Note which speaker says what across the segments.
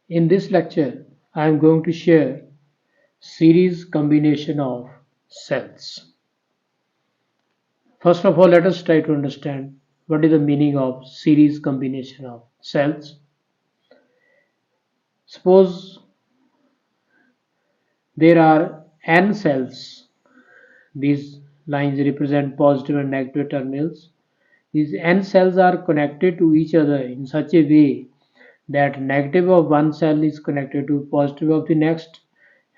Speaker 1: In this lecture, I am going to share series combination of cells. First of all, let us try to understand what is the meaning of series combination of cells. Suppose there are n cells. These lines represent positive and negative terminals. These n cells are connected to each other in such a way that negative of one cell is connected to positive of the next,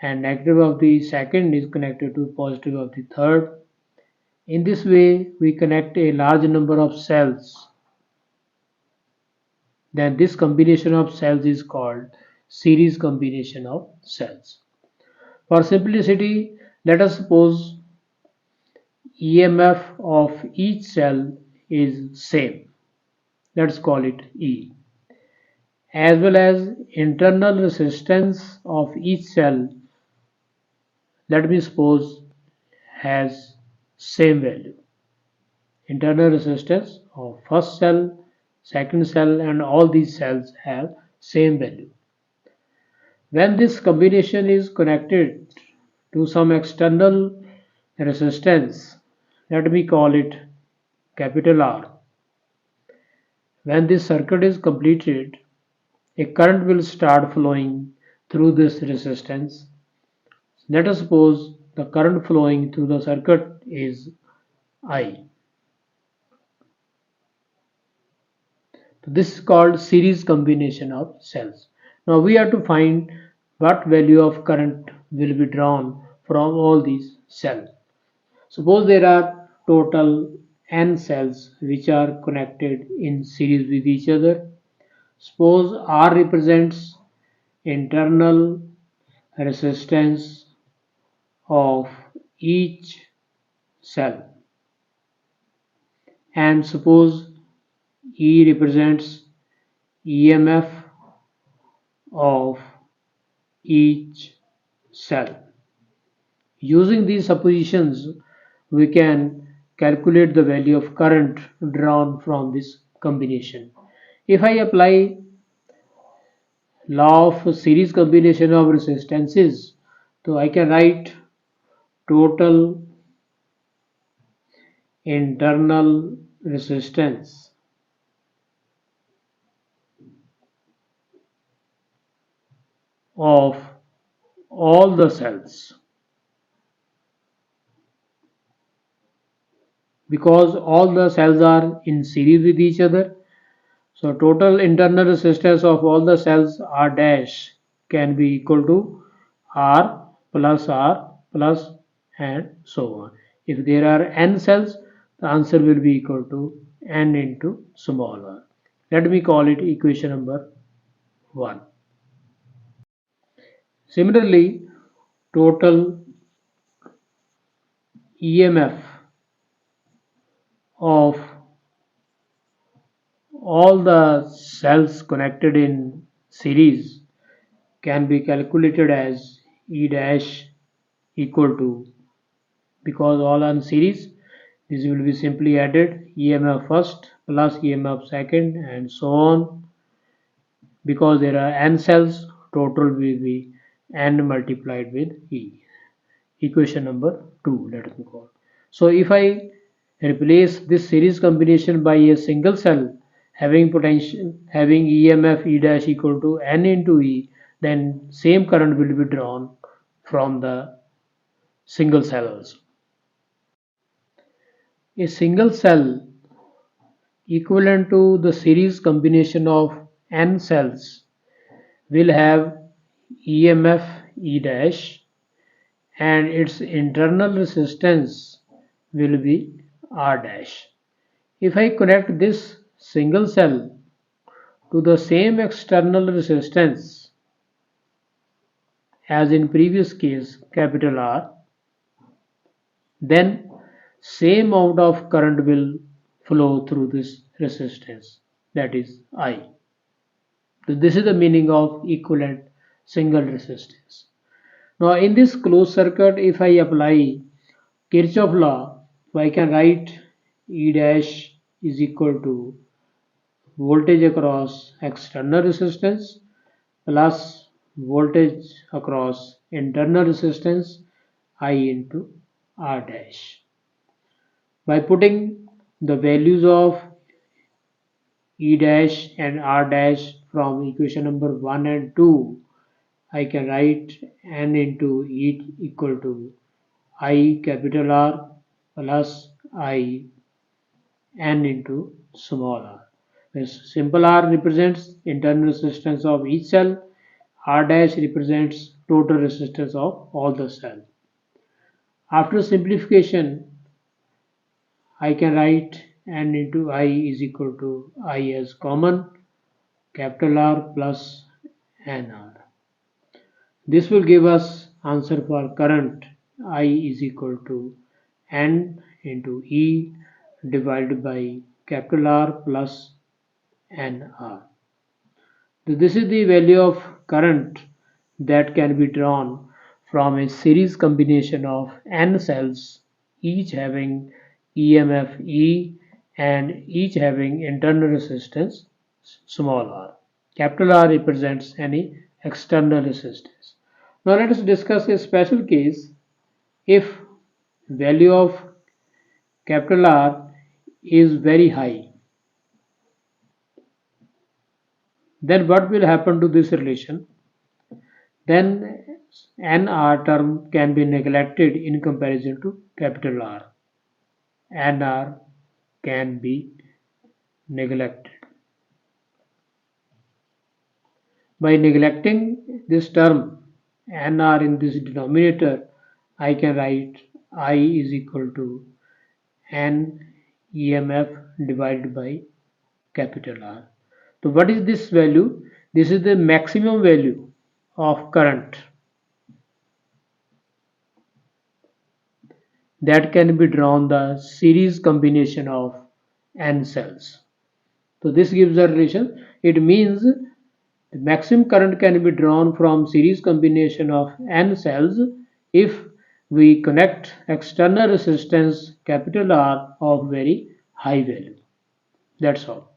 Speaker 1: and negative of the second is connected to positive of the third. In this way, we connect a large number of cells. Then this combination of cells is called series combination of cells. For simplicity, let us suppose E.M.F of each cell is same. Let's call it E. As well as internal resistance of each cell, let me suppose, has same value. Internal resistance of first cell, second cell, and all these cells have same value. When this combination is connected to some external resistance, let me call it capital R. When this circuit is completed, a current will start flowing through this resistance. Let us suppose the current flowing through the circuit is I. This is called series combination of cells. Now we have to find what value of current will be drawn from all these cells. Suppose there are total n cells which are connected in series with each other. Suppose R represents internal resistance of each cell, and suppose E represents E.M.F of each cell. Using these suppositions, we can calculate the value of current drawn from this combination. If I apply law of series combination of resistances, so I can write total internal resistance of all the cells, because all the cells are in series with each other. So total internal resistance of all the cells R dash can be equal to R plus and so on. If there are n cells, the answer will be equal to n into small r. Let me call it equation number 1. Similarly, total E.M.F of all the cells connected in series can be calculated as E dash equal to, because all are in series, this will be simply added E.M.F first plus E.M.F second and so on. Because there are n cells, total will be n multiplied with E. Equation number 2, let me call. So if I replace this series combination by a single cell having potential, having E.M.F E dash equal to n into E, then same current will be drawn from the single cell also. A single cell equivalent to the series combination of n cells will have E.M.F E dash, and its internal resistance will be R dash. If I connect this single cell to the same external resistance as in previous case capital R, then same amount of current will flow through this resistance, that is I. So this is the meaning of equivalent single resistance. Now in this closed circuit, if I apply Kirchhoff law, I can write E dash is equal to voltage across external resistance plus voltage across internal resistance I into R dash. By putting the values of E dash and R dash from equation number 1 and 2, I can write N into E equal to I capital R plus I N into small r. This simple R represents internal resistance of each cell, R dash represents total resistance of all the cells. After simplification, I can write N into I is equal to I as common, capital R plus NR. This will give us answer for current I is equal to N into E divided by capital R plus NR. So this is the value of current that can be drawn from a series combination of n cells, each having E.M.F. E and each having internal resistance small r. Capital R represents any external resistance. Now let us discuss a special case. If value of capital R is very high, then what will happen to this relation? Then NR term can be neglected in comparison to capital R. NR can be neglected. By neglecting this term NR in this denominator, I can write I is equal to N E.M.F. divided by capital R. So what is this value? This is the maximum value of current that can be drawn the series combination of n cells. So this gives a relation. It means the maximum current can be drawn from series combination of n cells if we connect external resistance capital R of very high value. That's all.